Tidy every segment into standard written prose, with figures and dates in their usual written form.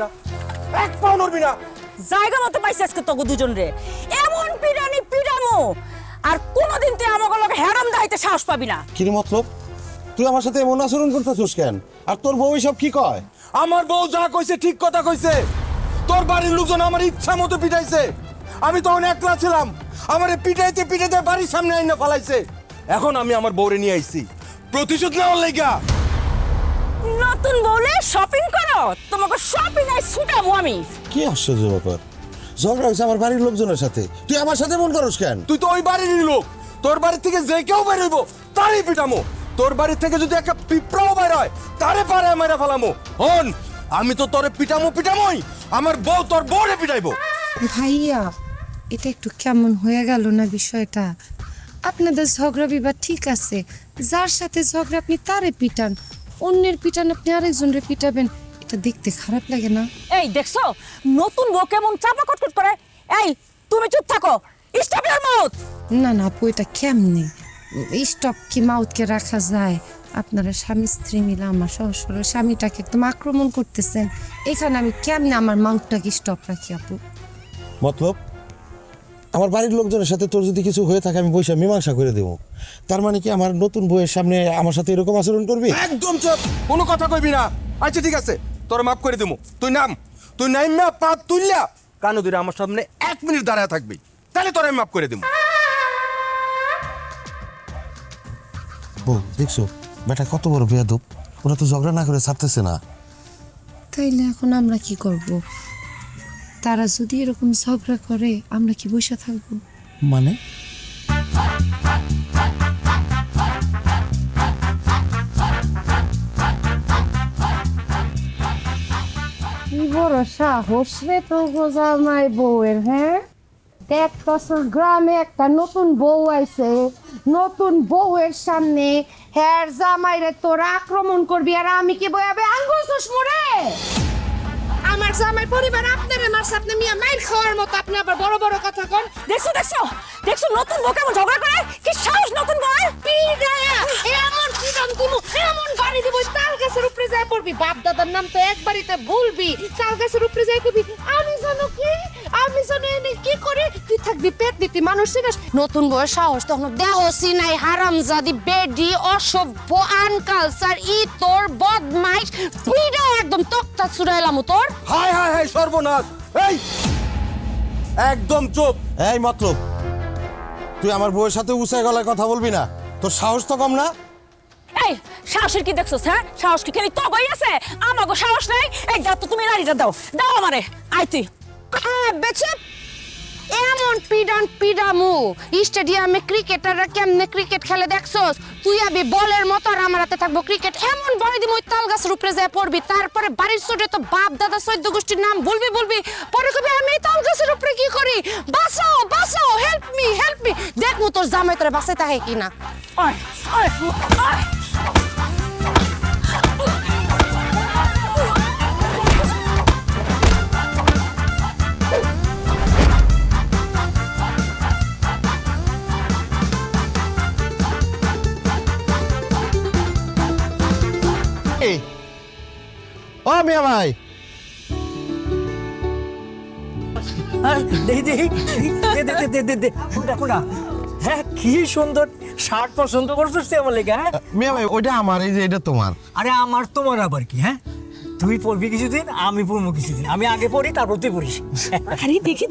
না, এক পাও নড়বি না। জায়গা মতো পাইছে আজকে তোকে দুজন রে, এমন পিড়ানি পিড়ামো আর কোনোদিন তুই আমাকে লোক হেরাম দাইতে সাহস পাবি না। কি মতলব? তুই আমার সাথে এমন আচরণ করতেছিস কেন? আর তোর বউ সব কি কয়? আমার বউ যা কইছে ঠিক কথা কইছে। তোর বাড়ির লোকজন আমার ইচ্ছা মতো পিটাইছে। আমি তখন একলা ছিলাম, আমারে পিটাইতে পিটাইতে বাড়ির সামনে আইনা ফালাইছে। এখন আমি আমার বউরে নিয়ে আইছি প্রতিশোধ নেওয়ার লাইগা। নতুন বউলে শপিং করো, তোমাকে শপিং আই ছুটাবো আমি। কি আশ্চর্য ব্যাপার, ঝগড়া হয়েছে আমার বাড়ির লোকজনের সাথে, তুই আমার সাথে মন করস কেন? তুই তো ওই বাড়িরই লোক, তোর বাড়ি থেকে যে কেউ বের হইব তারই পিটামো। তোর বাড়ি থেকে যদি একটা পিঁপড়াও বের হয় তারে পারে মেরে ফেলামো। হন, আমি তো তোরে পিটামোই, আমার বউ তোর বউরে পিটাইবো। ভাইয়া, এটা একটু কেমন হয়ে গেল না বিষয়টা? আপনাদের ঝগড়া বিবাদ ঠিক আছে, যার সাথে ঝগড়া আপনি তারে পিটান, অন্যের পিটান আপনি আরেকজনের পিটাবেন, এটা দেখতে খারাপ লাগে না? এই দেখছো নতুন বউ কেমন চাপা কটকট করে। এই তুমি চুপ থাকো, স্টপ ইওর মাউথ। না না আপু, এটা কেমনে স্টপ কি মাউথকে রাখা যায়? আপনারা স্বামী স্ত্রী মিলে আমার শ্বশুর স্বামীটাকে একদম আক্রমণ করতেছেন, এখানে আমি কেমনে আমার মাউথটাকে স্টপ রাখি আপু? মতলব আমার বাড়ির লোকজনের সাথে তোর যদি কিছু হয়ে থাকে আমি বৈশা মীমাংসা করে দেবো, তার মানে কি আমার নতুন বউয়ের সামনে আমার সাথে এরকম আচরণ করবি? একদম চুপ, কোনো কথা কইবি না। আচ্ছা ঠিক আছে, তোর মাফ করে দেবো। তুই নাইমা পা তুললা কানো ধরে আমার সামনে 1 মিনিট দাঁড়ায় থাকবি, তাহলে তোর আমি মাফ করে দেবো। বউ দেখছো বেটা কত বড় বেয়াদব, ওরা তো ঝগড়া না করে ছাড়তেছে না। তাইলে এখন আমরা কি করব? তারা যদি এরকম ঝগড়া করে আমরা কি বসে থাকবো? মানে কি বড় সাহস রে তো জামাই বউয়ের, হ্যাঁ? দেখ বছর গ্রামে একটা নতুন বউ আইছে, নতুন বউয়ের সামনে হ্যার জামাইরে তোরা আক্রমণ করবি আর আমি কি বয়াবে আঙ্গুল চশমুরে? আমার জামাই পরিবার আপনারে মারছে, আপনি মিয়া মাইর খাওয়ার মতো আপনি আবার বড় বড় কথা কন। দেখছো নতুন বউ কেমন ঝগড়া করে, কি সাহস নতুন বউ। পিড়ায়া এমন পিড়ান দিমু, এমন বাড়ি দিব তাল গাছের উপরে যায় পড়বি, বাপ দাদার নাম তো এক বাড়িতে ভুলবি, তাল গাছের উপরে যায় কবি আমি জানো কি, আমি জানো এনে কি করে, তুই থাকবি পেট দিতি মানুষ চিনাস। নতুন বউয়ের সাহস তখন দেহ সিনাই হারামজাদি বেডি অসভ্য আনকালচার তোর বদমাইশ পিড়া একদম তক্তা ছুড়াইলাম তোর। হায় হায় হায় সর্বনাশ। এই একদম চুপ। এই মতলব তুই আমার বউয়ের সাথে উঁচা গলায় কথা বলবি না, তোর সাহস তো কম না। এই সাহসের কি দেখছো স্যার? সাহস কি খালি তগই আছে, আমাগো সাহস নাই। এই দাও তো তুমি লাড়িটা দাও আমারে। আইতি বেচে এমন পিডান পিডামু স্টেডিয়ামে ক্রিকেটাররা কেমনে ক্রিকেট খেলে দেখছস? তুই আবি বলের মতো আর আমার হাতে থাকবো ক্রিকেট, এমন বড় দিম ওই তাল গাছের উপরে যায় পড়বি, তারপরে বাড়ির ছোটে তো বাপ দাদা 14 গোষ্ঠীর নাম বলবি, পরে কবি আমি এই তাল গাছের উপরে কি করি, বাঁচাও হেল্প মি দেখ মু তোর জামাই তোরে বাঁচাই থাকে কিনা। ওই ওই ওই ও মিয়া ভাই, হ্যাঁ কি সুন্দর শার্ট পছন্দ করছিস আমার লেগে। হ্যাঁ মিয়া ভাই ওইটা আমার, এই যে এটা তোমার। আরে আমার তোমার আবার কি? হ্যাঁ তুই পড়বি কিছুদিন, আমি পড়বো কিছুদিন, আমি আগে পড়ি তারপর তুই পড়িস। আরে দেখি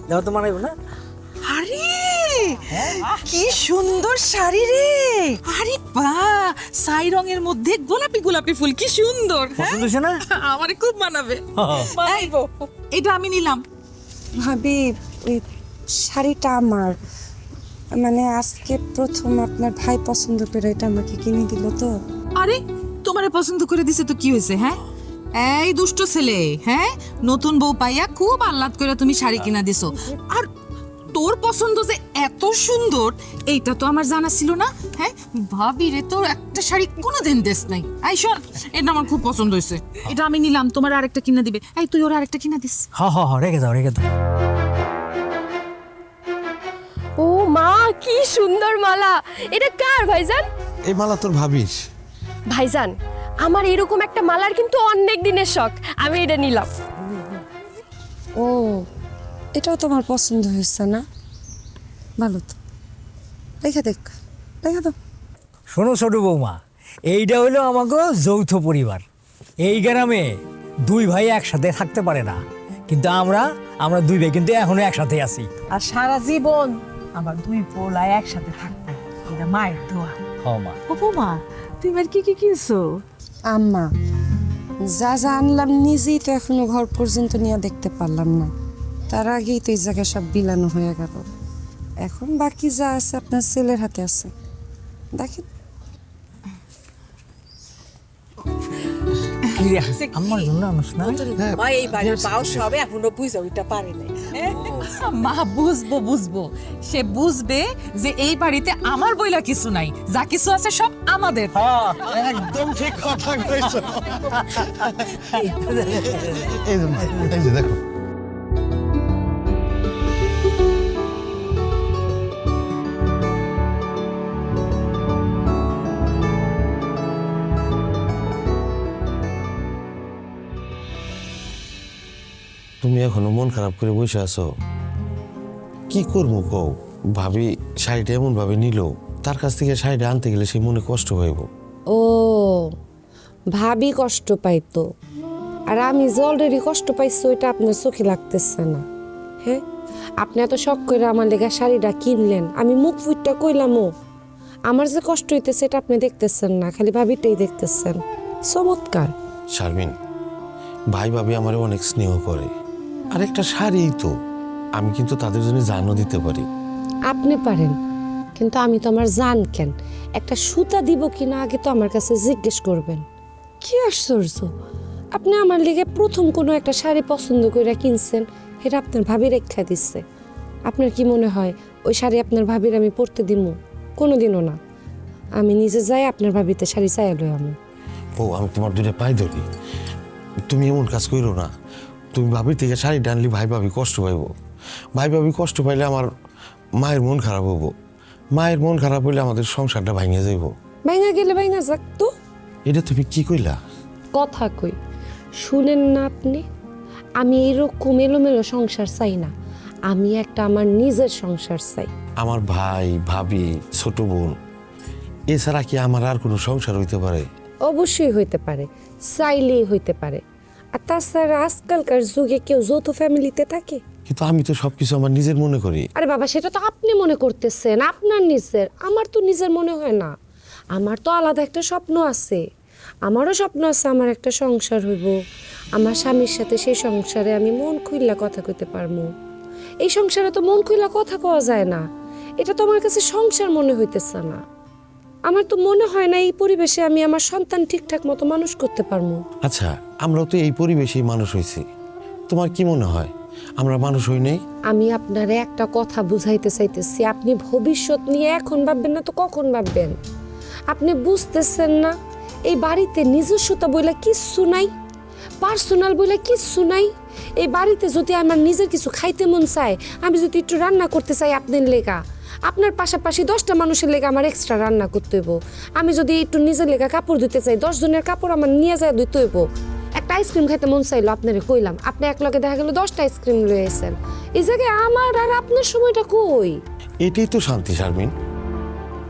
দেখো তো মানাইব না? আরে কি সুন্দর শাড়ি রে! আরে বাহ, ছাই রঙের মধ্যে গোলাপি গোলাপি ফুল, কি সুন্দর! পছন্দ হয়েছে না? আমারে খুব মানাবে। মানাইবো। এটা আমি নিলাম। ভাবি এই শাড়িটা আমার, মানে আজকে প্রথম আপনার ভাই পছন্দ করে এটা আমাকে কিনে দিল তো। আরে তোমারে পছন্দ করে দিছে তো কি হয়েছে? হ্যাঁ এই দুষ্ট ছেলে, হ্যাঁ নতুন বউ পাইয়া খুব আহ্লাদ করে তুমি শাড়ি কিনা দিছো, আর তোর পছন্দ যে এত সুন্দর এইটা তো আমার জানা ছিল না। হ্যাঁ ভাবি রে, তোর একটা শাড়ি কোনোদিন দেশ নাই। এই শোন, এটা আমার খুব পছন্দ হয়েছে, এটা আমি নিলাম, তোমার আরেকটা কিনা দিবে। এই তুই ওর আরেকটা কিনা দিস। হ্যাঁ রেখে দাও। ও মা, কি সুন্দর মালা! এটা কার ভাইজান? এই মালা তোর ভাবিস? ভাইজান, আমার এরকম একটা মালার কিন্তু অনেক দিনের শখ, আমি এটা নিলাম। ও, এটাও তোমার পছন্দ হয়েছে না? ভালো তো, দেখা দেখ, দেখা দাও। শোনো ছোট বৌমা, এইটা হলো আমাকে যৌথ পরিবার। এই গ্রামে দুই ভাই একসাথে থাকতে পারে না, কিন্তু আমরা দুই ভাই কিন্তু এখনো একসাথে আছি। আর সারা জীবন আমার দুই পোলা একসাথে থাকবে, এটা মায়ের দোয়া। হ্যাঁ মা। মা তুই এবার কি কিনছো? আম্মা, যা যা আনলাম নিজেই তো এখনো ঘর পর্যন্ত নিয়ে দেখতে পারলাম না, তার আগেই তো এই জায়গায় সব বিলানো হয়ে গেল। এখন বাকি যা আছে আপনার ছেলের হাতে আছে, দেখেন। কি রে, আমার জন্য আনস না? মা এই বাড়ির পাও সবে এখনো বুঝা ওইটা পারে নাই। মা বুঝবো, সে বুঝবে যে এই বাড়িতে আমার বইলা কিছু নাই, যা কিছু আছে সব আমাদের। একদম ঠিক কথা কইছো। এই যে দেখো, তুমি এখনো মন খারাপ করে বসে আছো? কি করবো কও? ভাবি শাড়িটা এমন ভাবে নিল, তার কাছ থেকে শাড়িটা আনতে গেলে সে মনে কষ্ট হইব। ও, ভাবি কষ্ট পাইতো, আর আমি যে অলরেডি কষ্ট পাইছি ওইটা আপনার চোখে লাগতেছে না। হ্যাঁ, আপনি এত শখ করে আমার লেগা শাড়িটা কিনলেন, আমি মুখ ফুটটা কইলামও আমার যে কষ্ট হইতেছে এটা আপনি দেখতেছেন না, খালি ভাবিটাই দেখতেছেন। চমৎকার। শারমিন, ভাই ভাবি আমার অনেক স্নেহ করে, আর একটা শাড়ি তো আমি কিন্তু তাদের জন্য জানও দিতে পারি। আপনি পারেন, কিন্তু আমি তো আমার জান কেন একটা সুতা দিব কিনা আগে তো আমার কাছে জিজ্ঞেস করবেন। কি আশ্চর্য, আপনি আমার লিগে প্রথম কোনো একটা শাড়ি পছন্দ করে কিনছেন, এটা আপনার ভাবি রেখা দিচ্ছে। আপনার কি মনে হয় ওই শাড়ি আপনার ভাবির আমি পরতে দিমু? কোনোদিনও না। আমি নিজে যাই আপনার ভাবিতে শাড়ি চাই লই আমি। ও, আমি তোমার দুটো পায়ে ধরি, তুমি এমন কাজ করো না। তুমি ভাবির থেকে শাড়ি টানলে ভাই ভাবি কষ্ট পাইব, ভাই ভাবি কষ্ট পাইলে আমার মায়ের মন খারাপ হবো, মায়ের মন খারাপ হইলে আমাদের সংসারটা ভাঙে যাইব। ভাঙা গেলে ভাঙা যাক তো। এটা তুমি কি কইলা? কথা কই, শুনেন না আপনি? আমি এরকম এলোমেলো সংসার চাই না, আমি একটা আমার নিজের সংসার চাই। আমার ভাই ভাবি ছোট বোন এছাড়া কি আমার আর কোনো সংসার হইতে পারে? অবশ্যই হইতে পারে, চাইলেই হইতে পারে। আর তাছাড়া আজকালকার যুগে কেউ যৌথ ফ্যামিলিতে থাকে? কিন্তু আমি তো সবকিছু আমার নিজের মনে করি। আরে বাবা, সেটা তো আপনি মনে করতেছেন আপনার নিজের, আমার তো নিজের মনে হয় না। আমার তো আলাদা একটা স্বপ্ন আছে, আমারও স্বপ্ন আছে আমার একটা সংসার হইব, আমার স্বামীর সাথে সেই সংসারে আমি মন খুইলা কথা কইতে পারবো। এই সংসারে তো মন খুইলা কথা কওয়া যায় না, এটা তো আমার কাছে সংসার মনে হইতেছে না। আমার তো মনে হয় না এই পরিবেশে আমি আমার সন্তান ঠিকঠাক মতো মানুষ করতে পারবো। আচ্ছা, আমরাও তো এই পরিবেশেই মানুষ হয়েছি, তোমার কি মনে হয় আমরা মানুষ হই নাই? আমি আপনারে একটা কথা বুঝাইতে চাইতেছি, আপনি ভবিষ্যৎ নিয়ে এখন ভাববেন না তো কখন ভাববেন? আপনি বুঝতেছেন না এই বাড়িতে নিজস্বতা বইলা কিচ্ছু নাই, পার্সোনাল বইলা কিচ্ছু নাই। এই বাড়িতে যদি আমার নিজের কিছু খাইতে মন চায়, আমি যদি একটু রান্না করতে চাই আপনার লেগা, আপনার পাশাপাশি 10টা মানুষের লেগা আমার এক্সট্রা রান্না করতে হইব। আমি যদি একটু নিজের লেগা কাপড় ধুতে চাই, 10 জনের কাপড় আমার নিয়ে যায় ধুতে হইব। একটা আইসক্রিম খাইতে মন চাইলো, আপনারে কইলাম, আপনি এক লগে দেখা গেল 10টা আইসক্রিম লয়ে এসেছেন। এই জায়গায় আমার আর আপনার সময়টা কই? এটাই তো শান্তি শারমিন।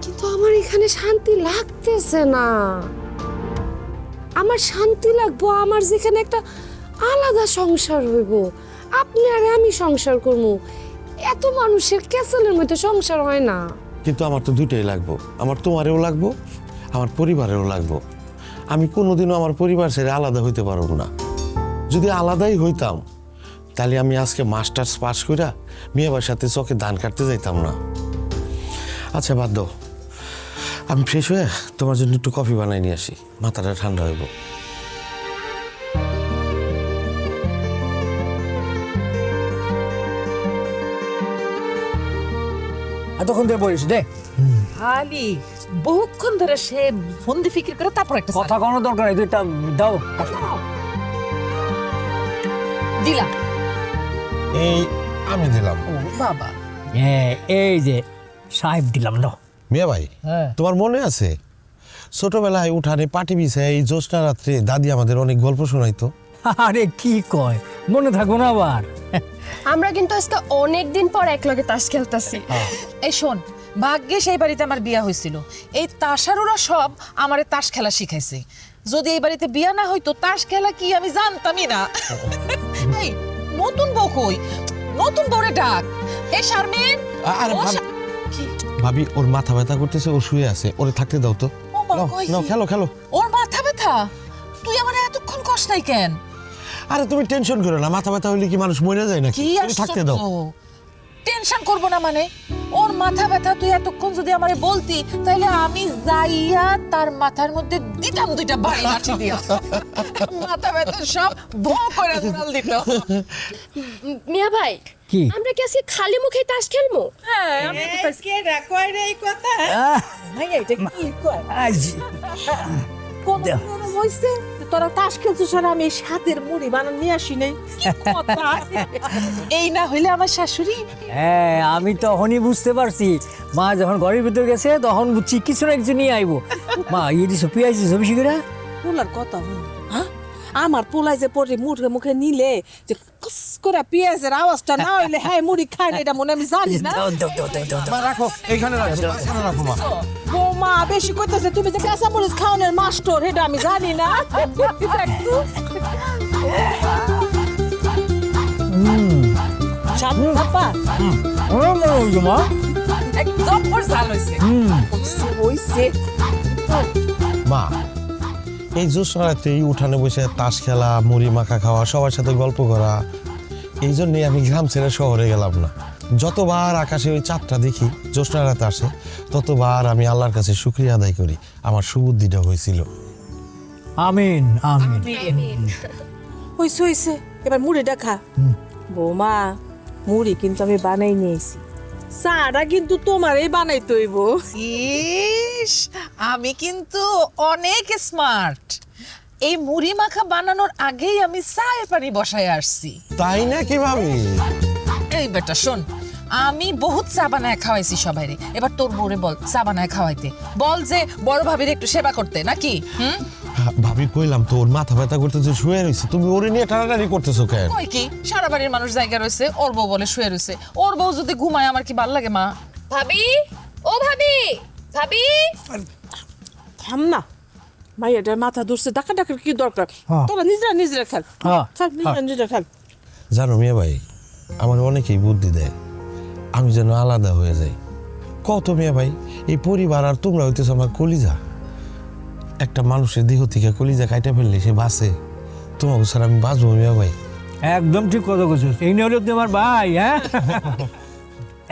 কিন্তু আমার এখানে শান্তি লাগতেছে না। আমার শান্তি লাগবো আমার যেখানে একটা আলাদা সংসার হইব, আপনি আর আমি সংসার করবো। এত মানুষের ক্যাসেলের মধ্যে সংসার হয় না। কিন্তু আমার তো দুইটাই লাগবো, আমার তোমারেও লাগবো, আমার পরিবারেরও লাগবো। আমি কোনোদিনও আমার পরিবার ছেড়ে আলাদা হইতে পারব না। যদি আলাদাই হইতাম তাহলে আমি আজকে মাস্টার্স পাস কইরা মেয়েবার সাথে চকে ধান কাটতে যাইতাম না। আচ্ছা বাদ দাও, আমি ফ্রেশ হয়ে তোমার জন্য একটু কফি বানাই নিয়ে আসি, মাথাটা ঠান্ডা হইব। এতক্ষণ ধরে বলিস দে, খালি বহুক্ষণ ধরে সে ফোন দিয়ে ফিকির করে তারপর একটা কথা কোনো দরকার নেই, তুই দাও। দিলাম। এই আমি দিলাম। বাবা, হ্যাঁ, এই যে সাহেব দিলাম, দাও। মিয়া ভাই, হ্যাঁ। তোমার মনে আছে ছোটবেলায় উঠানে পাটি বিছায় এই জ্যোৎস্না রাত্রে দাদি আমাদের অনেক গল্প শোনাইতো। আরে কি কয়, মনে থাকবো না আবার? আমরা কিন্তু আজকে অনেক দিন পর একলগে তাস খেলতাছি। এই শোন, ভাগ্যে সেই বাড়িতে আমার বিয়া হয়েছিল, এই তাসারুরা সব আমারে তাস খেলা শিখাইছে। যদি এই বাড়িতে বিয়া না হইতো তাস খেলা কি আমি জানতামই না। এই নতুন বউ কই? নতুন বউরে ডাক। এই শারমিন, আরে ও ভাবি, শা- কি? ভাবি ওর মাথা ব্যথা করতেছে, ও শুয়ে আছে, ওরে থাকতে দাও তো। ও মা, নাও, কই নাও, কি? খেলো খেলো। ওর মাথা ব্যথা? তুই আমার এতক্ষণ কষ নাই কেন? আরে তুমি টেনশন করো না, মাথা ব্যথা হইলে কি মানুষ মরে যায় নাকি? কি তুমি থাকতে দাও। টেনশন করব না মানে? ওর মাথা ব্যথা তুই এতক্ষণ যদি আমারে বলতি তাহলে আমি যাইয়া তার মাথার মধ্যে দিতাম দুইটা বাড়ি লাঠি দিয়া। মাথা ব্যথা সব ভো করে উড়াল দিত। মিয়া ভাই, কি? আমরা কি আজকে খালি মুখে তাস খেলবো? হ্যাঁ, আমি তো তাই- কোন দিন হইছে তোরা তাস খেলছিস আর আমি সাদের মুড়ি বানান নিয়ে আসি নাই? কি কথা? এই না হইলে আমার শাশুড়ি। হ্যাঁ, আমি তখনই বুঝতে পারছি, মা যখন ঘরের ভিতর গেছে তখন বুঝছি কিছু না কিছু নিয়ে আইবো। মা ইয়ে দিছো, পেঁয়াজ দিছো বেশি করে? পোলার কথা হ্যাঁ, আমার পোলাই যে পরে মুখে মুখে নিলে যে কস করে পেঁয়াজের আওয়াজটা না হইলে হ্যাঁ মুড়ি খায় না, এটা মনে আমি জানি না। দাও, দাও, দাও, দাও, দাও, দাও। মা রাখো, এইখানে রাখো, এইখানে রাখো মা। বৌমা বেশি করতেছে, তুমি যে কাঁচা মরিচ খাওয়ানোর মাস্টার এটা আমি জানি না। শান্ত থাকবা। মনে হইছে মা। একদম পর জাল হইছে। হইছে মা, এই জ্যোৎস্না রাত্রে এই উঠানে বসে তাস খেলা, মুড়ি মাখা খাওয়া, সবার সাথে গল্প করা, এই জন্যই আমি গ্রাম ছেড়ে শহরে গেলাম না। যতবার আকাশে ওই চাঁদটা দেখি, জ্যোৎস্না রাত আসে, ততবার আমি আল্লাহর কাছে শুকরিয়া আদায় করি আমার সুবুদ্ধিটা হয়েছিল। আমিন, আমিন। হইছে হইছে, এবার মুড়িটা খা। বৌমা, মুড়ি কিন্তু আমি বানাই নিয়েছি, চাটা কিন্তু তোমারই বানাইতে হইব। ইস, আমি কিন্তু অনেক স্মার্ট। এই মুড়ি মাখা বানানোর আগেই আমি চায়ের পানি বসায় আসছি। তাই না কি ভাবি? এই বেটা শোন, আমি বহুত চা বানায় খাওয়াইছি সবাইরে, এবার তোর বউরে বল চা বানায় খাওয়াইতে। বল যে বড় ভাবির একটু সেবা করতে, নাকি? ভাবি কইলাম তো, ওর মাথা ব্যথা করতেছে, শুয়ে রয়েছে, তুমি ওরে নিয়ে টানাটানি করতেছো কেন? কই কি, সারা বাড়ির মানুষ জায়গা রয়েছে, ওর বউ বলে শুয়ে রয়েছে। ওর বউ যদি ঘুমায় আমার কি ভাল লাগে মা? ভাবি, ও ভাবি, ভাবি। থাম না, মাইয়াটার মাথা ধরছে, ডাকা ডাকার কি দরকার? হ্যাঁ। তোরা নিজেরা নিজেরা খেল, হ্যাঁ, খেল, নিজেরা নিজেরা খেল। জানো মিয়া ভাই, আমার অনেকেই বুদ্ধি দেয় আমি যেন আলাদা হয়ে যাই। কত মিয়া ভাই, এই পরিবার আর তোমরা হইতেছ আমার কলিজা। একটা মানুষের দেহ থেকে কলিজা কাইটা ফেললে সে বাঁচে, তোমাকে স্যার আমি বাঁচবো মিয়া ভাই? একদম ঠিক কথা বলছিস। এই নিয়ে হলো তুই আমার ভাই। হ্যাঁ,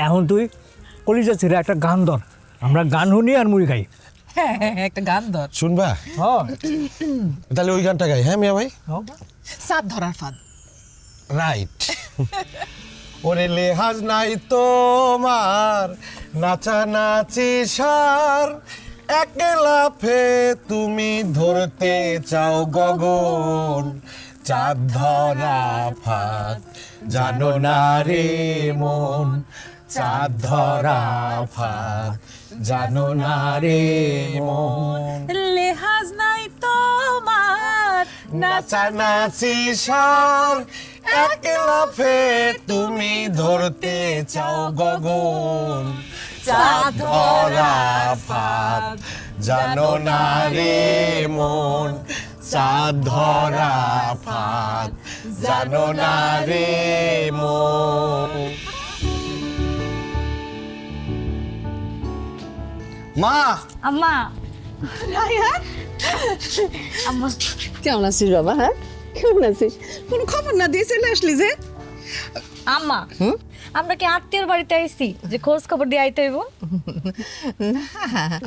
এখন তুই কলিজা ছেড়ে একটা গান ধর, আমরা গান শুনি আর মুড়ি খাই। হ্যাঁ, একটা গান ধর। শুনবা? হ্যাঁ, তাহলে ওই গানটা গাই। হ্যাঁ মিয়া ভাই, সাত ধরার ফাঁদ। রাইট। ওরে লেহাজ নাই তোমার, নাচানাচি সার, একলা ফে তুমি ধরতে চাও গগন, চাঁদ ধরা ফাঁদ জানো না রে মন, চাঁদ ধরা ফাঁদ জানো না রে মন। লেহাজ নাই তোমার, নাচানাচি সার, একলা ফে তুমি ধরতে চাও গগন, চাঁদ ধরা ফাঁদ জানো না রে মন, চাঁদ ধরা ফাঁদ জানো না রে মন। মা, আম্মা, কেমন আছিস বাবা? হ্যাঁ, কেমন আছিস? কোনো খবর না দিয়ে চলে আসলি যে? আম্মা, আমরা কি আত্মীয়র বাড়িতে আইছি যে খোঁজ খবর দিয়ে আইতে হইব?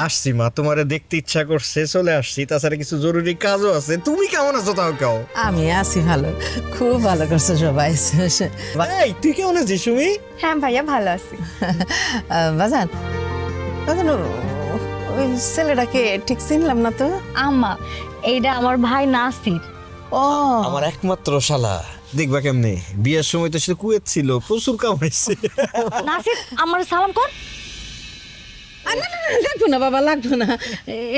আসছি মা, তোমারে দেখতে ইচ্ছা করছে, চলে আসছি। তাছাড়া কিছু জরুরি কাজও আছে। তুমি কেমন আছো তাও কাও? আমি আছি ভালো, খুব ভালো করছো সবাই। এই তুই কেমন আছিস সুমি? হ্যাঁ ভাইয়া, ভালো আছি। বাজান, বাজান, ওই ছেলেটাকে ঠিক চিনলাম না তো। আম্মা, এইটা আমার ভাই নাসির। ও, আমার একমাত্র শালা। দেখবা কেমনে, বিয়ের সময় তো সে কুয়েত ছিল, প্রচুর কামাইছে। নাসির, আমার সালাম কর। না না না, লাগবো না বাবা, লাগবো না,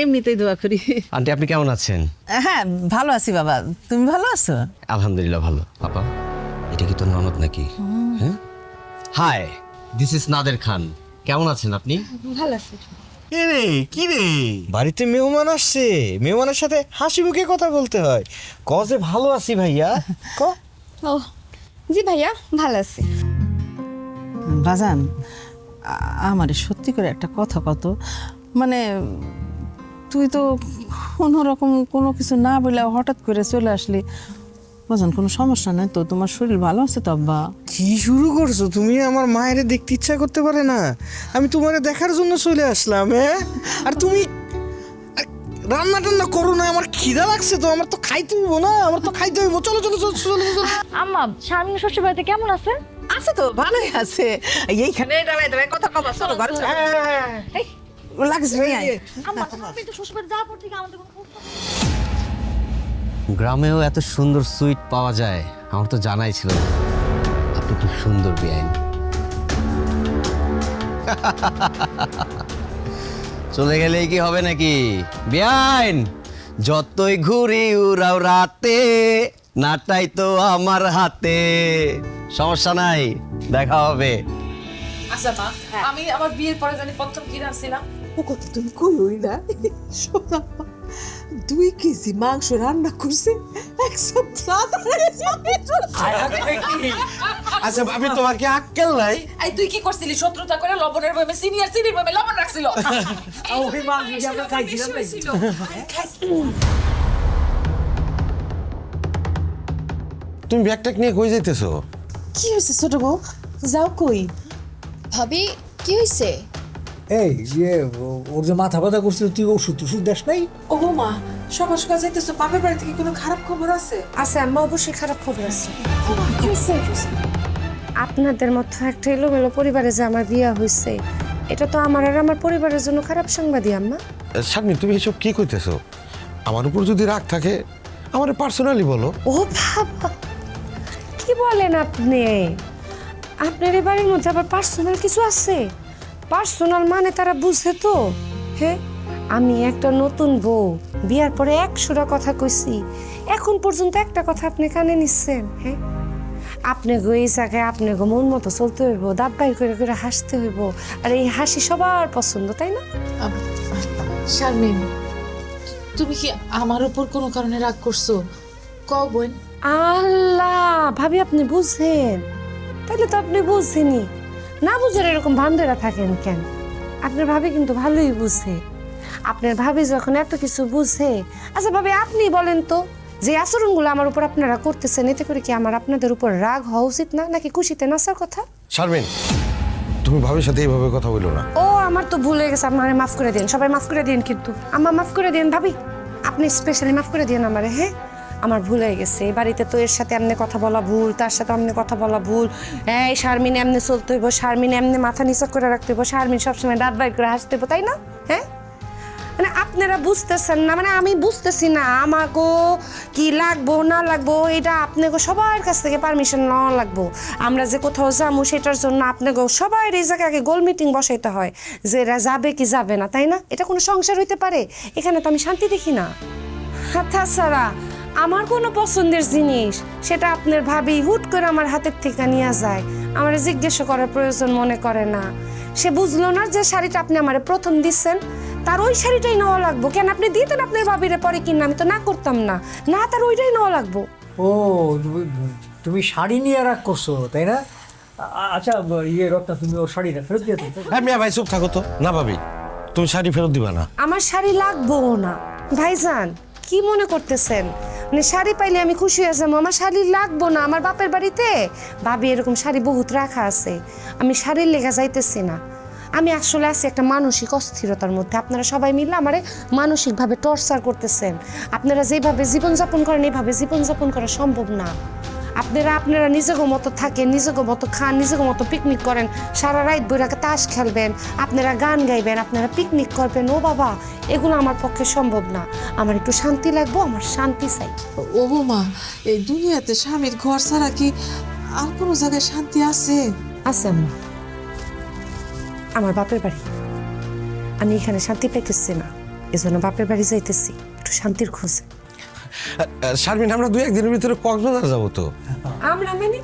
এমনিতেই দোয়া করি। আন্টি আপনি কেমন আছেন? হ্যাঁ ভালো আছি বাবা, তুমি ভালো আছো? আলহামদুলিল্লাহ ভালো। পাপা এটা কি তোর ননদ নাকি? হ্যাঁ, হাই দিস ইজ নাদের খান। কেমন আছেন আপনি? ভালো আছি। রে কি রে, বাড়িতে মেহমান আসছে, মেহমানের সাথে হাসি মুখে কথা বলতে হয়। কজে ভালো আছি ভাইয়া ক। ও জি ভাইয়া ভালো আছি। বাজান, আমার সত্যি করে একটা কথা কত, মানে তুই তো কোনো রকম কোনো কিছু না বলে হঠাৎ করে চলে আসলি। বাজান কোনো সমস্যা নেই তো? তোমার শরীর ভালো আছে তো আব্বা? কি শুরু করছো তুমি? আমার মায়ের দেখতে ইচ্ছা করতে পারে না? আমি তোমারে দেখার জন্য চলে আসলাম। হ্যাঁ, আর তুমি রান্না টান্না করো না, আমার খিদা লাগছে তো, আমার তো খাইতে হইব না, আমার তো খাইতে হইব। চলো চলো চলো চলো চলো। আম্মা শারমিন শ্বশুর বাড়িতে কেমন আছে? আছে তো, ভালোই আছে। এইখানে দাঁড়ায় দাঁড়ায় কথা কবা, চলো ঘরে চলো। এই, লাগছে ভাই, আয়। আম্মা তুমি তো শ্বশুর বাড়ি যাওয়ার পর থেকে আমাদের কোনো খোঁজ খবর গ্রামেও এত সুন্দর সুইট পাওয়া যায় আমার তো জানাই ছিল না। আপনি খুব সুন্দর বেআইন। চলে গেলেই কি হবে নাকি বেআইন? যতই ঘুরি উড়াও রাতে, নাটাই তো আমার হাতে। সমস্যা নাই, দেখা হবে। আচ্ছা মা, আমি আমার বিয়ের পরে জানি প্রথম কি রাঁধছিলাম? ও কথা তুমি কইই না। শোনা, 2 কেজি মাংস রান্না করছে, 1 সপ্তাহ ধরে। আচ্ছা ভাবি, তোমার কি আক্কেল নাই? এই তুই কি করছিলি? শত্রুতা করে লবণের বয়মে সিনিয়র চিনির বয়মে লবণ রাখছিল। ওই মাংস যে আমরা খাইছিলাম তাই। তুমি ব্যাগটা নিয়ে কই যাইতেছো? কি হয়েছে ছোট বউ? যাও কই? ভাবি কি হইছে? এই যে ওর যে মাথা ব্যথা করছিল, তুই ওষুধ টষুধ দেশ নাই? ও মা, সকাল সকাল যাইতেছো, বাপের বাড়ি থেকে কোনো খারাপ খবর আছে? আছে আম্মা, অবশ্যই খারাপ খবর আছে। আপনাদের মতো একটা এলোমেলো পরিবারে যে আমার বিয়ে হয়েছে, এটা তো আমার আর আমার পরিবারের জন্য খারাপ সংবাদই আম্মা। শারমিন, তুমি এসব কি কইতেছো? আমার উপর যদি রাগ থাকে আমার পার্সোনালি বলো। ও বাবা, কি বলেন আপনি? আপনার এই বাড়ির মধ্যে আবার পার্সোনাল কিছু আছে? পার্সোনাল মানে তারা বুঝে তো? হ্যাঁ, আমি একটা নতুন বউ, বিয়ার পরে 100টা কথা কইছি, এখন পর্যন্ত একটা কথা আপনি কানে নিচ্ছেন? হ্যাঁ, আপনি গো এই জায়গায় আপনি গো মন মতো চলতে হইব, দাঁত বাই করে করে হাসতে হইব, আর এই হাসি সবার পছন্দ, তাই না? শারমিন, তুমি কি আমার উপর কোনো কারণে রাগ করছো? কও বোন। আল্লাহ, ভাবি আপনি বুঝেন? তাহলে তো আপনি বুঝছেনই না, বুঝেন এরকম ভান্ডারা থাকেন কেন? আপনার ভাবি কিন্তু ভালোই বুঝে। আপনার ভাবি যখন এত কিছু বুঝে, আচ্ছা ভাবি আপনি বলেন তো, যে আচরণগুলো আমার উপর আপনারা করতেছেন, এতে করে কি আমার আপনাদের উপর রাগ হওয়া উচিত না, নাকি খুশিতে নাচার কথা? শারমিন, তুমি ভাবির সাথে এইভাবে কথা বলো না। ও আমার তো ভুল হয়ে গেছে, আমারে মাফ করে দিন, সবাই মাফ করে দিন, কিন্তু আমার মাফ করে দিন ভাবি, আপনি স্পেশালি মাফ করে দিন আমারে। হ্যাঁ, আমার ভুল হয়ে গেছে। এই বাড়িতে তো এর সাথে এমনি কথা বলা ভুল, তার সাথে এমনি কথা বলা ভুল। হ্যাঁ, এই শারমিন এমনি চলতে হইব, শারমিন এমনি মাথা নিচা করে রাখতে হইব, শারমিন সবসময় দাঁত বাইর করে হাসতে হইব, তাই না? হ্যাঁ, মানে আপনারা বুঝতেছেন না, মানে আমি বুঝতেছি না আমাগো কি লাগবো না লাগবো, এটা আপনাকে সবার কাছ থেকে পারমিশন নেওয়া লাগবো। আমরা যে কোথাও যাবো সেটার জন্য আপনাকে সবাই এই জায়গায় আগে গোল মিটিং বসাইতে হয়, যে এরা যাবে কি যাবে না, তাই না? এটা কোনো সংসার হইতে পারে? এখানে তো আমি শান্তি দেখি না। তাছাড়া আমার কোনো পছন্দের জিনিস সেটা আপনার ভাবি হুট করে আমার হাতের থেকে নিয়ে যায়, আমার জিজ্ঞেস করার প্রয়োজন মনে করে না। সে বুঝলো না যে শাড়িটা আপনি আমারে প্রথম দিচ্ছেন, তার ওই শাড়িটাই নেওয়া লাগবো। কেন আপনি দিতেন আপনার ভাবিরে পরে কিনা, আমি তো না করতাম না, না তার ওইটাই নেওয়া লাগবো। ও তুমি শাড়ি নিয়ে রাগ করছো, তাই না? আচ্ছা ইয়ে রত্না, তুমি ওর শাড়িটা ফেরত দিয়ে দাও। হ্যাঁ মিয়া ভাই, চুপ থাকো তো। না ভাবি, তুমি শাড়ি ফেরত দিবা না। আমার শাড়ি লাগবো না ভাইজান, কি মনে করতেছেন? মানে শাড়ি পাইলে আমি খুশি হয়ে যাবো? আমার শাড়ি লাগবো না। আমার বাপের বাড়িতে ভাবি এরকম শাড়ি বহুত রাখা আছে, আমি শাড়ির লেগা যাইতেছি না। আমি আসলে আছি একটা মানসিক অস্থিরতার মধ্যে। আপনারা সবাই মিলে আমারে মানসিকভাবে টর্চার করতেছেন। আপনারা যেভাবে জীবনযাপন করেন এইভাবে জীবনযাপন করা সম্ভব না। আপনারা নিজের মতো থাকেন, নিজের মতো খান, নিজের মতো পিকনিক করেন, সারা রাত বইরাকে তাস খেলবেন, আপনারা গান গাইবেন, আপনারা পিকনিক করবেন। ও বাবা, এগুলো আমার পক্ষে সম্ভব না। আমার একটু শান্তি লাগবো, আমার শান্তি চাই। ও মা, এই দুনিয়াতে স্বামীর ঘর ছাড়া কি আর কোনো জায়গায় শান্তি আছে? আছে আম্মা, আমার বাপের বাড়ি। আমি এখানে শান্তি পাইতেছি না, এজন্য বাপের বাড়ি যাইতেছি একটু শান্তির খোঁজে। শারমিন, আমরা 2-1 দিনের ভিতরে কক্সবাজার যাবো তো। আমরা মানে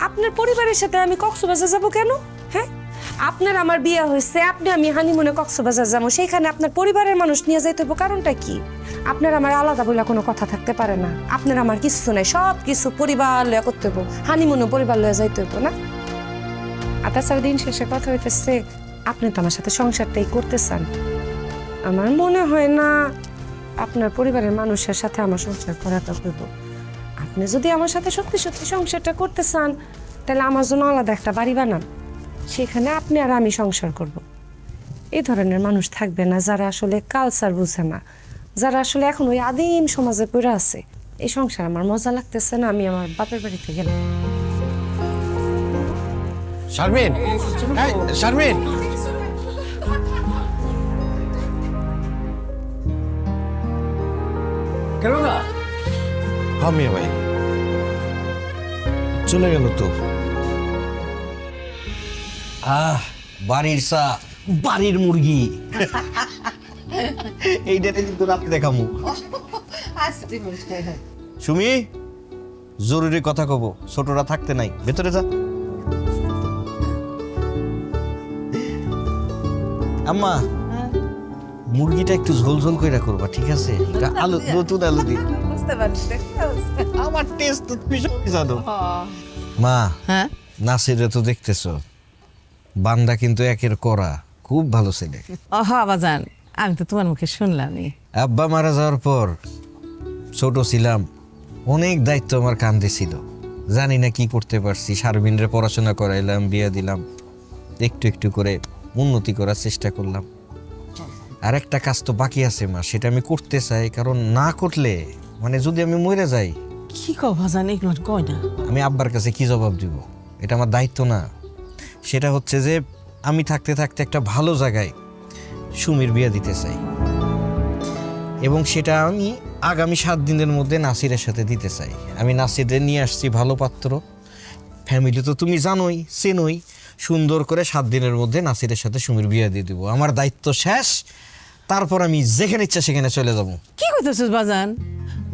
আপনার পরিবারের সাথে আমি কক্সবাজার যাব কেন? হ্যাঁ, আপনার আমার বিয়ে হয়েছে, আপনি আমি হানিমুনে কক্সবাজার যাবো, সেইখানে আপনার পরিবারের মানুষ নিয়ে যাইতে হবে, কারণটা কি? আপনার আমার আলাদা বলে কোনো কথা থাকতে পারে না। আপনার আমার কিছু নাই, সব কিছু পরিবার লয়া করতে হবো, হানিমুনে পরিবার লয়া যাইতে হবো না। আর তাছাড়া দিন শেষে কথা হইতেছে, আপনি তো আমার সাথে সংসারটাই করতে চান। আমার মনে হয় না আপনার পরিবারের মানুষের সাথে আমার সংসার করাটা হইব। আপনি যদি আমার সাথে সত্যি সত্যি সংসারটা করতে চান, তাহলে আমার জন্য আলাদা একটা বাড়ি বানান, সেখানে আপনি আর আমি সংসার করব। এই ধরনের মানুষ থাকবে না যারা আসলে কালচার বুঝে না, যারা আসলে এখন ওই আদিম সমাজে পড়ে আছে। এই সংসার আমার মজা লাগতেছে না, আমি আমার বাপের বাড়িতে গেলাম। শারমিন, এই, শারমিন, কেন না? আমি ভাই চলে গেল তো। বাড়ির চা, বাড়ির মুরগি। এইটাতে কিন্তু রাতে দেখামু। সুমি, জরুরি কথা কব, ছোটরা থাকতে নাই, ভেতরে যা। আম্মা, মুরগিটা একটু ঝোল ঝোল কইরা করবা, ঠিক আছে? একটু আলু, নতুন আলু দিয়ে। আমার টেস্ট তো তুমি সবই জানো। মা, হ্যাঁ নাসিরে তো দেখতেছো, বান্দা কিন্তু একের করা, খুব ভালো ছেলে। বাজান, আমি তো তোমার মুখে শুনলামই। আব্বা মারা যাওয়ার পর ছোট ছিলাম, অনেক দায়িত্ব আমার কাঁধে ছিল, জানি না কি করতে পারছি। শারমিনরে পড়াশোনা করাইলাম, বিয়ে দিলাম, একটু একটু করে উন্নতি করার চেষ্টা করলাম। আর একটা কাজ তো বাকি আছে মা, সেটা আমি করতে চাই, কারণ না করলে মানে যদি আমি মরে যাই, কি কও বাজান, এগুলো কই না। আমি আব্বার কাছে কি জবাব দিব? এটা আমার দায়িত্ব না। সেটা হচ্ছে যে আমি থাকতে থাকতে একটা ভালো জায়গায় সুমির বিয়ে দিতে চাই, এবং সেটা আমি আগামী 7 দিনের মধ্যে নাসিরের সাথে দিতে চাই। আমি নাসিরের নিয়ে আসছি ভালো পাত্র, ফ্যামিলি তো তুমি জানোই, চেনোই। সুন্দর করে 7 দিনের মধ্যে নাসিরের সাথে সুমির বিয়ে দিয়ে দেবো। আমার দায়িত্ব শেষ, তারপর আমি যেখানে ইচ্ছা সেখানে চলে যাব। কি কইতেছিস বাজান,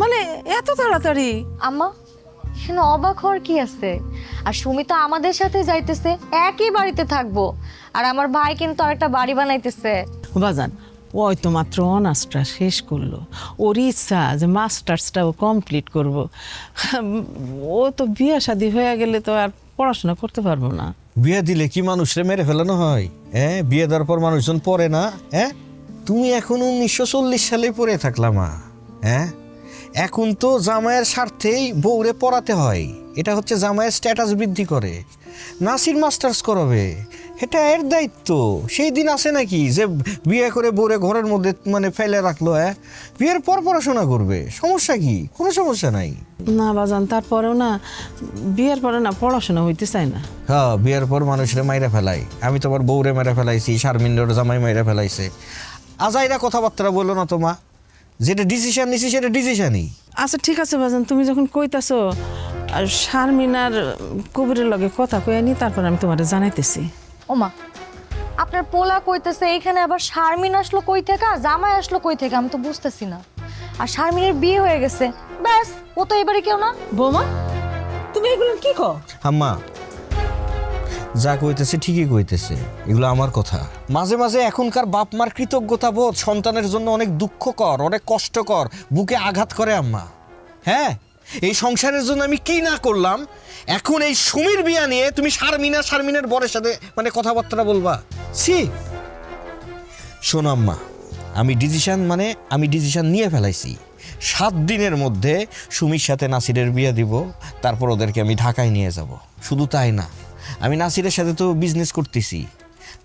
মানে এত তাড়াতাড়ি? আম্মা, এখানে অবাক হওয়ার কি আছে? আর সুমি তো আমাদের সাথে যাইতেছে, একই বাড়িতে থাকবো। আর আমার ভাই কিন্তু আরেকটা বাড়ি বানাইতেছে। বাজান, ওই তো মাত্র অনার্সটা শেষ করলো, ওর ইচ্ছা যে মাস্টার্সটাও কমপ্লিট করব। ও তো বিয়ে শাদী হয়ে গেলে তো আর পড়াশোনা করতে পারবো না। বিয়ে দিলে কি মানুষরে মেরে ফেলানো হয়? হ্যাঁ, বিয়ে দেওয়ার পর মানুষজন পড়ে না? হ্যাঁ, তুমি এখন 1940 সালে পড়ে থাকলা মা। হ্যাঁ, এখন তো জামাইয়ের স্বার্থেই বউরে পড়াতে হয়, এটা হচ্ছে জামাইয়ের স্ট্যাটাস বৃদ্ধি করে। নাসির মাস্টার্স করাবে, এটা এর দায়িত্ব। সেই দিন আসে নাকি যে বিয়ে করে বউরে ঘরের মধ্যে মানে ফেলে রাখলো? হ্যাঁ, বিয়ের পর পড়াশোনা করবে, সমস্যা কি? কোনো সমস্যা নাই। না বাজান, তারপরেও না, বিয়ের পরে না পড়াশোনা হইতে চায় না। হ্যাঁ, বিয়ের পর মানুষের মাইরা ফেলাই। আমি তোমার বউরে মাইরা ফেলাইছি, শারমিনের জামাই মাইরা ফেলাইছে। আজাইরা কথাবার্তা বললো না তো মা, যেটা ডিসিশন নিছি সেটা ডিসিশনই। আচ্ছা ঠিক আছে বাজান, তুমি যখন কইতাছো, আর শারমিন আর কবিরের লগে কথা কইয়া নি, তারপর আমি তোমারে জানাইতেছি। ওমা, আপনার পোলা কইতেছে এইখানে, আবার শারমিন আসলো কই থেকে, জামাই আসলো কই থেকে, আমি তো বুঝতেছি না। আর শারমিনের বিয়ে হয়ে গেছে, ব্যাস, ও তো এবারে কেউ না। বৌমা, তুমি এগুলো কি কও? আম্মা, যা কইতেছে ঠিকই কইতেছে, এগুলো আমার কথা। মাঝে মাঝে এখনকার বাপ মার কৃতজ্ঞতা বোধ সন্তানের জন্য অনেক দুঃখকর, অনেক কষ্টকর, বুকে আঘাত করে আম্মা। হ্যাঁ, এই সংসারের জন্য আমি কি না করলাম, এখন এই সুমির বিয়া নিয়ে তুমি শারমিনের বরের সাথে মানে কথাবার্তা বলবা? সি, শোনো আম্মা, আমি ডিসিশন নিয়ে ফেলাইছি। 7 দিনের মধ্যে সুমির সাথে নাসিরের বিয়ে দিব, তারপর ওদেরকে আমি ঢাকায় নিয়ে যাব। শুধু তাই না, আমি নাসিরের সাথে তো বিজনেস করতেছি।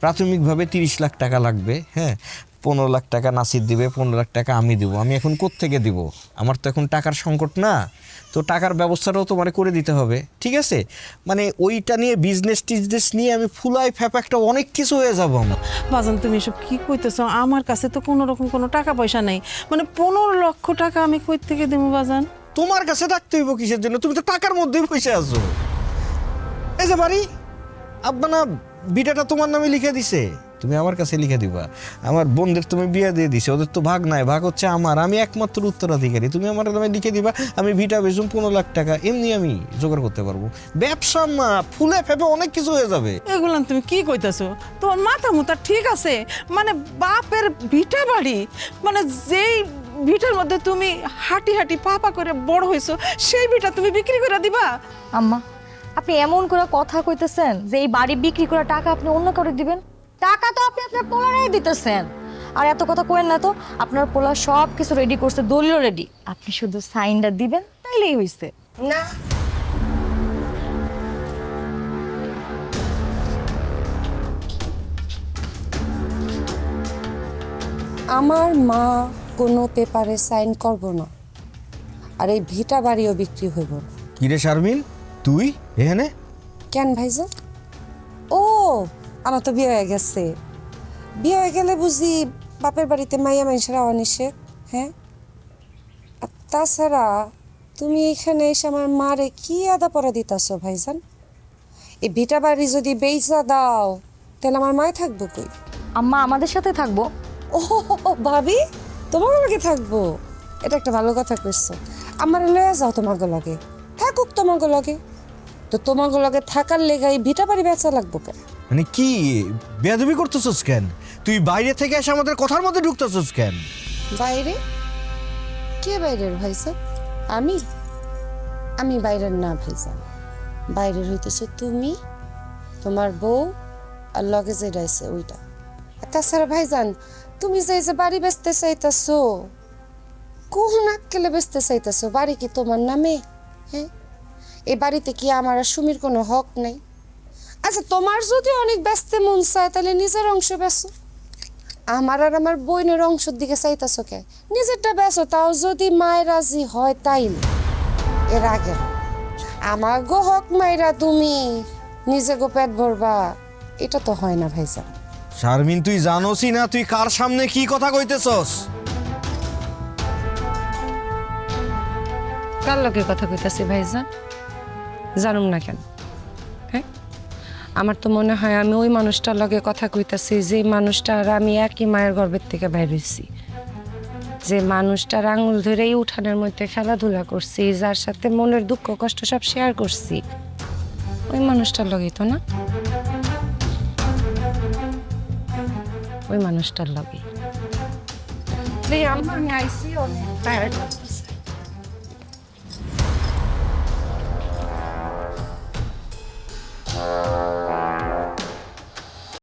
প্রাথমিকভাবে 30 লাখ টাকা লাগবে। হ্যাঁ, 15 লাখ টাকা নাসির দিবে, 15 লাখ টাকা আমি দিব। আমি এখন কোত্থেকে দিব? আমার তো এখন টাকার সংকট না, তো টাকার ব্যবস্থাটাও তোমার করে দিতে হবে, ঠিক আছে? মানে ওইটা নিয়ে বিজনেস নিয়ে আমি ফুলাই ফ্যাপা একটা অনেক কিছু হয়ে যাব আমার। বাজান, তুমি এসব কি কইতেছো? আমার কাছে তো কোনো রকম কোনো টাকা পয়সা নেই, মানে 15 লক্ষ টাকা আমি কই থেকে দেবো বাজান? তোমার কাছে রাখতে হইব কিসের জন্য? তুমি তো টাকার মধ্যেই পয়সা আছো। এই যে বাড়ি, আব্বা না বিটাটা তোমার নামে লিখে দিছে, তুমি আমার কাছে লিখে দিবা। আমার বোনদের তুমি বিয়ে দিয়ে দিছো, ওদের তো ভাগ নাই, ভাগ হচ্ছে আমার, আমি একমাত্র উত্তরাধিকারী। তুমি আমার নামে লিখে দিবা, আমি ভিটা বেচুম 15 লাখ টাকা, এমনি আমি জোগাড় করতে পারবো। ব্যবসা মা, ফুলে ফেপে অনেক কিছু হয়ে যাবে। এগুলান তুমি কি কইতাছো? তোমার মাথা মুথা ঠিক আছে? মানে বাপের ভিটা বাড়ি, মানে যেই ভিটার মধ্যে তুমি হাঁটি হাঁটি পা করে বড় হইছো, সেই ভিটা তুমি বিক্রি করে দিবা? আম্মা, আপনি এমন করে কথা কইতেছেন যে এই বাড়ি বিক্রি করা টাকা আপনি অন্য কাউকে দিবেন? টাকা তো আপনি আপনার পোলারাই দিতেছেন। আর এত কথা কইেন না তো, আপনার পোলা সব কিছু রেডি করছে, দলিল রেডি, আপনি শুধু সাইনটা দিবেন, তাইলেই হইছে। না, আমার মা কোনো পেপারে সাইন করব না, আর এই ভিটা বাড়িও বিক্রি হইব না। কিরে শারমিন, তুই এখানে? কেন ভাইজান? ও, আমার তো বিয়ে হয়ে গেছে। বিয়ে হয়ে গেলে বুঝি বাপের বাড়িতে মাইয়া মানুষেরা অনিষেধ? হ্যাঁ, আর তাছাড়া তুমি এখানে এসে আমার মারে কি আদা পরা দিতাছো ভাইজান? এই ভিটা বাড়ি যদি বেচা দাও তাহলে আমার মায় থাকবো কই? আম্মা আমাদের সাথে থাকবো। ও ভাবি, তোমার লগে থাকবো? এটা একটা ভালো কথা কইছো। আমার লয়ে যাও তোমার লগে, থাকুক তোমার লগে। তো তোমার লগে থাকার লেগে এই ভিটা বাড়ি বেচা লাগবো কেন? মানে কি বেয়াদবি করতেছস কেন? তুই বাইরে থেকে এসে আমাদের কথার মধ্যে ঢুকতেছস কেন? বাইরে? কে বাইরের ভাইজান? আমি বাইরের না ভাইজান। বাইরের হইতেছে তুমি, তোমার বউ, আর লগে যে রয়েছে ওইটা। আর তাছাড়া ভাইজান, তুমি যে বাড়ি বেচতে চাইতেছো, কোন আক্কেলে বেচতে চাইতেছো? বাড়ি কি তোমার নামে? হ্যাঁ, এই বাড়িতে কি আমার আর সুমির কোনো হক নেই? আচ্ছা, তোমার যদি অনেক ব্যস্তে মন চায় তাহলে নিজের অংশ বেচো। আমার আর আমার বোনের অংশের দিকে চাইতেছো কে? নিজেরটা বেচো, তাও যদি মায়ের রাজি হয় তাইলে। এর আগে আমার গো হক মাইরা তুমি নিজে গো পেট ভরবা, এটা তো হয় না ভাইজান। শারমিন, তুই জানোসই না তুই কার সামনে কি কথা কইতেছস? কার লগে কথা কইতাছি ভাইজান? জানুম না কেন? হ্যাঁ, আমার তো মনে হয় আমি ওই মানুষটার লগে কথা কইতাছি যে মানুষটার আমি একই মায়ের গর্ভের থেকে বাইর হইছি, যে মানুষটার আঙুল ধরেই উঠানের মধ্যে খেলাধুলা করছি, যার সাথে মনের দুঃখ কষ্ট সব শেয়ার করছি, ওই মানুষটার লগেই তো না? ওই মানুষটার লগে। আমি আইসি অনেক